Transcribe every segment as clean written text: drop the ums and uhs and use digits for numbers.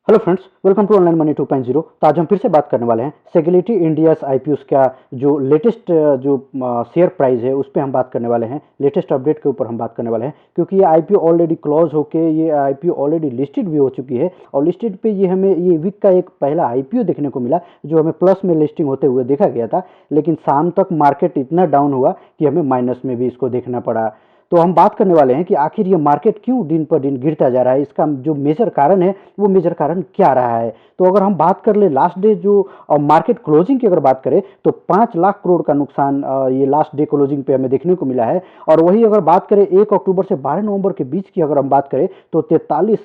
Hello friends, welcome to online money 2.0। तो आज हम फिर से बात करने वाले हैं सेक्युरिटी इंडियाज आईपीओस का जो लेटेस्ट शेयर प्राइस है उस पर हम बात करने वाले हैं। लेटेस्ट अपडेट के ऊपर हम बात करने वाले हैं क्योंकि ये आईपीओ ऑलरेडी क्लोज होके ये आईपीओ ऑलरेडी लिस्टेड भी हो चुकी है और लिस्टेड पे ये हमें ये वीक का एक पहला आईपीओ देखने को मिला जो हमें प्लस में लिस्टिंग होते हुए देखा गया था, लेकिन शाम तक मार्केट इतना डाउन हुआ कि हमें माइनस में भी इसको देखना पड़ा। तो हम बात करने वाले हैं कि आखिर ये मार्केट क्यों दिन पर दिन गिरता जा रहा है, इसका जो मेजर कारण है वो मेजर कारण क्या रहा है। तो अगर हम बात कर ले लास्ट डे जो मार्केट क्लोजिंग की अगर बात करें तो 5 लाख करोड़ का नुकसान ये लास्ट डे क्लोजिंग पे हमें देखने को मिला है। और वही अगर बात करें 1 अक्टूबर से 12 नवंबर के बीच की अगर हम बात करें तो 43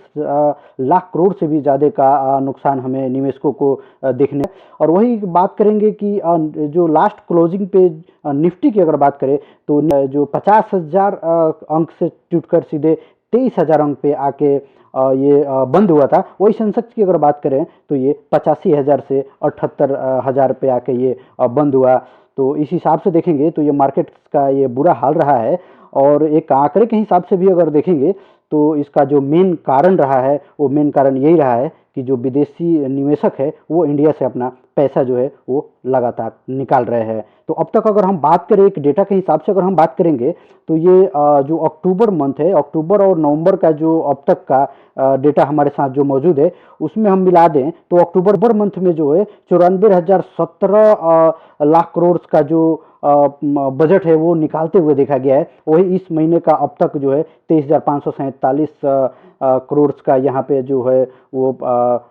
लाख करोड़ से भी ज़्यादा का नुकसान हमें निवेशकों को देखने। और वही बात करेंगे कि जो लास्ट क्लोजिंग पे निफ्टी की अगर बात करें तो जो 50,000 अंक से टूटकर सीधे 23,000 अंक पे आके ये बंद हुआ था। वही सेंसेक्स की अगर बात करें तो ये 85,000 से 78,000 पे आके ये बंद हुआ। तो इस हिसाब से देखेंगे तो ये मार्केट का ये बुरा हाल रहा है। और एक आंकड़े के हिसाब से भी अगर देखेंगे तो इसका जो मेन कारण रहा है वो मेन कारण यही रहा है कि जो विदेशी निवेशक है वो इंडिया से अपना पैसा जो है वो लगातार निकाल रहे हैं। तो अब तक अगर हम बात करें एक डेटा के हिसाब से अगर हम बात करेंगे तो ये जो अक्टूबर मंथ है, अक्टूबर और नवंबर का जो अब तक का डेटा हमारे साथ जो मौजूद है उसमें हम मिला दें तो अक्टूबर मंथ में जो है 94,017 लाख करोड़ का जो बजट है वो निकालते हुए देखा गया है। वही इस महीने का अब तक जो है 23,547 करोड़ का यहाँ पे जो है वो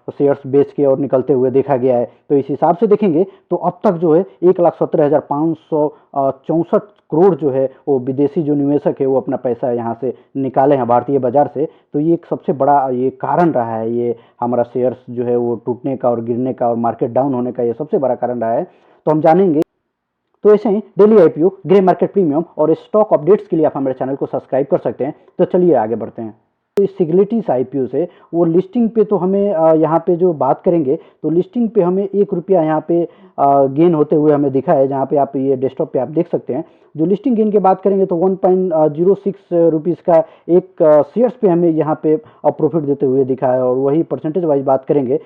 शेयर्स बेच के और निकलते हुए देखा गया है। तो इस हिसाब से देखेंगे तो अब तक जो है 1,17,564 करोड़ जो है वो विदेशी जो निवेशक है वो अपना पैसा यहाँ से निकाले हैं भारतीय बाजार से। तो ये एक सबसे बड़ा ये कारण रहा है, ये हमारा शेयर्स जो है वो टूटने का और गिरने का और मार्केट डाउन होने का ये सबसे बड़ा कारण रहा है। तो हम जानेंगे। तो ऐसे ही daily IPO, grey market premium और स्टॉक अपडेट्स के लिए आप हमारे चैनल को सब्सक्राइब कर सकते हैं। तो चलिए आगे बढ़ते हैं। तो इस सिग्निटीज आईपीओ से वो लिस्टिंग पे तो हमें यहाँ पे जो बात करेंगे तो लिस्टिंग पे हमें ₹1 यहाँ पे गेन होते हुए हमें दिखा है, जहाँ पे आप ये डेस्कटॉप पे आप देख सकते हैं। जो लिस्टिंग गेन की बात करेंगे तो 1.06 रुपीज़ का एक शेयर्स पे हमें यहाँ पे प्रॉफिट देते हुए दिखा है। और वही परसेंटेज वाइज बात करेंगे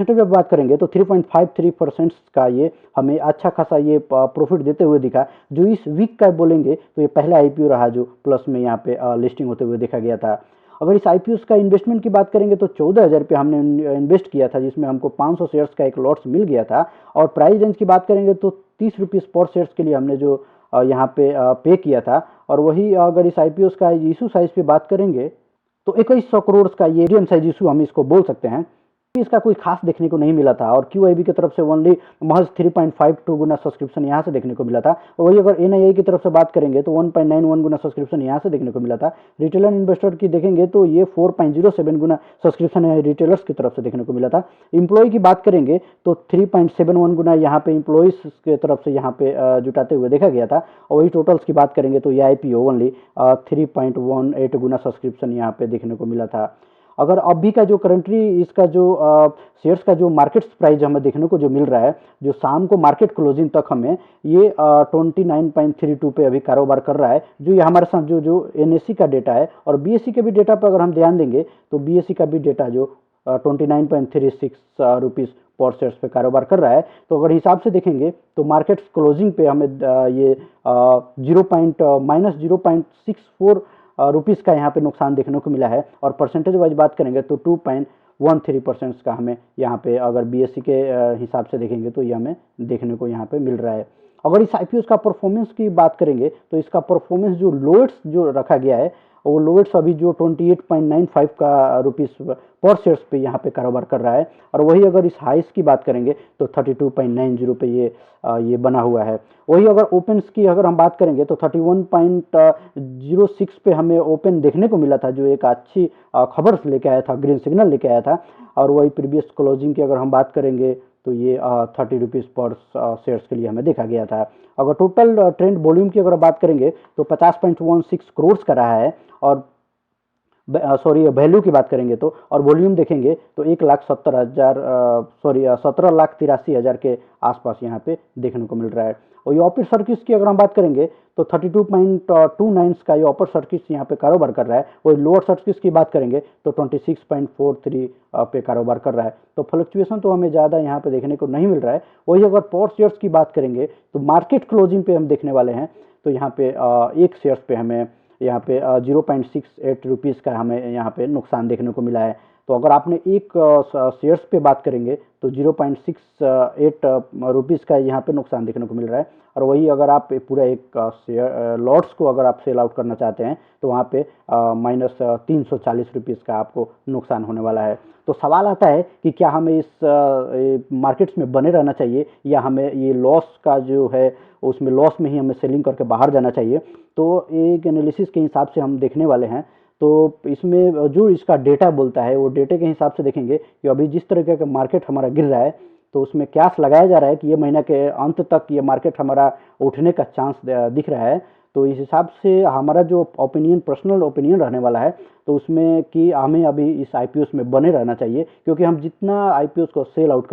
तो 3.53% का ये हमें अच्छा खासा ये प्रॉफिट देते हुए दिखा। जो इस वीक का बोलेंगे तो ये पहला आईपीओ रहा जो प्लस में यहाँ पे लिस्टिंग होते हुए देखा गया था। अगर इस आईपीओ का इन्वेस्टमेंट की बात करेंगे तो 14,000 रुपये हमने इन्वेस्ट किया था, जिसमें हमको 500 शेयर्स का एक लॉट्स मिल गया था। और प्राइस रेंज की बात करेंगे तो 30 रुपीज़ पर शेयर्स के लिए हमने जो यहाँ पे पे किया था। और वही अगर इस आईपीओ का इशू साइज पे बात करेंगे तो 2100 करोड़ का ये मीडियम साइज इशू हम इसको बोल सकते हैं। इसका कोई खास देखने को नहीं मिला था और क्यूआईबी की तरफ से ओनली महज 3.52 गुना सब्सक्रिप्शन यहाँ से देखने को मिला था। और वही अगर एनआईआई की तरफ से बात करेंगे तो 1.91 गुना सब्सक्रिप्शन यहाँ से देखने को मिला था। रिटेलर इन्वेस्टर की देखेंगे तो ये 4.07 गुना सब्सक्रिप्शन है रिटेलर्स की तरफ से देखने को मिला था। एम्प्लॉय की बात करेंगे तो 3.71 गुना यहाँ पे एम्प्लॉयज की तरफ से यहाँ पे जुटाते हुए देखा गया था। और वही टोटल्स की बात करेंगे तो ये आईपीओ ओनली 3.18 गुना सब्सक्रिप्शन यहाँ पे देखने को मिला था। अगर अभी का जो करंटली इसका जो शेयर्स का जो मार्केट प्राइस हमें देखने को जो मिल रहा है, जो शाम को मार्केट क्लोजिंग तक हमें ये 29.32 पे अभी कारोबार कर रहा है। जो ये हमारे साथ जो जो एनएससी का डेटा है और बीएससी के भी डेटा पर अगर हम ध्यान देंगे तो बीएससी का भी डेटा जो 29.36 रुपीज़ पर शेयर्स पे कारोबार कर रहा है। तो अगर हिसाब से देखेंगे तो मार्केट क्लोजिंग पे हमें ये -0.64 रुपीज़ का यहाँ पे नुकसान देखने को मिला है। और परसेंटेज वाइज बात करेंगे तो 2.13% का हमें यहाँ पे अगर बीएससी के हिसाब से देखेंगे तो ये हमें देखने को यहाँ पे मिल रहा है। अगर इस आईपीओ का परफॉर्मेंस की बात करेंगे तो इसका परफॉर्मेंस जो लोएट्स जो रखा गया है वो लोएट्स अभी जो 28.95 का रुपीज़ पर शेयर्स पे यहाँ पे कारोबार कर रहा है। और वही अगर इस हाइस की बात करेंगे तो 32.90 पे ये बना हुआ है। वही अगर ओपन्स की अगर हम बात करेंगे तो 31.06 पे हमें ओपन देखने को मिला था, जो एक अच्छी खबर लेके आया था, ग्रीन सिग्नल लेके आया था। और वही प्रीवियस क्लोजिंग की अगर हम बात करेंगे तो ये 30 रुपीज़ पर शेयर्स के लिए हमें देखा गया था। अगर टोटल ट्रेंड वॉल्यूम की अगर बात करेंगे तो 50.16 करोड़ का रहा है। और सॉरी वैल्यू की बात करेंगे तो और वॉल्यूम देखेंगे तो 1,70,000 17,83,000 के आसपास यहाँ पे देखने को मिल रहा है। और ये अपर सर्किट्स की अगर हम बात करेंगे तो 32.29 का ये अपर सर्किट्स यहाँ पे कारोबार कर रहा है, और लोअर सर्किट्स की बात करेंगे तो 26.43 पे कारोबार कर रहा है। तो फ्लक्चुएशन तो हमें ज़्यादा यहाँ पे देखने को नहीं मिल रहा है। वही अगर पावर शेयर्स की बात करेंगे तो मार्केट क्लोजिंग पे हम देखने वाले हैं, तो यहाँ पे एक शेयर्स पे हमें यहाँ पे 0.68 रुपीज़ का हमें यहाँ पे नुकसान देखने को मिला है। तो अगर आपने एक शेयर्स पे बात करेंगे तो 0.68 रुपीज़ का यहाँ पे नुकसान देखने को मिल रहा है। और वही अगर आप पूरा एक शेयर लॉट्स को अगर आप सेल आउट करना चाहते हैं तो वहाँ पे -340 रुपीज़ का आपको नुकसान होने वाला है। तो सवाल आता है कि क्या हमें इस मार्केट्स में बने रहना चाहिए, या हमें ये लॉस का जो है उसमें लॉस में ही हमें सेलिंग करके बाहर जाना चाहिए। तो एक एनालिसिस के हिसाब से हम देखने वाले हैं। तो इसमें जो इसका डेटा बोलता है वो डेटे के हिसाब से देखेंगे कि अभी जिस तरीके का मार्केट हमारा गिर रहा है, तो उसमें क्यास लगाया जा रहा है कि ये महीना के अंत तक ये मार्केट हमारा उठने का चांस दिख रहा है। तो इस हिसाब से हमारा जो ओपिनियन, पर्सनल ओपिनियन रहने वाला है, तो उसमें कि हमें अभी इस आईपीओस में बने रहना चाहिए, क्योंकि हम जितना आईपीओस को सेल आउट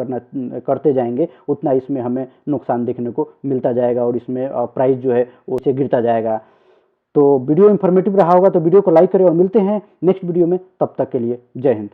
करते जाएंगे उतना इसमें हमें नुकसान देखने को मिलता जाएगा, और इसमें प्राइस जो है वो से गिरता जाएगा। तो वीडियो इन्फॉर्मेटिव रहा होगा तो वीडियो को लाइक करें, और मिलते हैं नेक्स्ट वीडियो में। तब तक के लिए जय हिंद।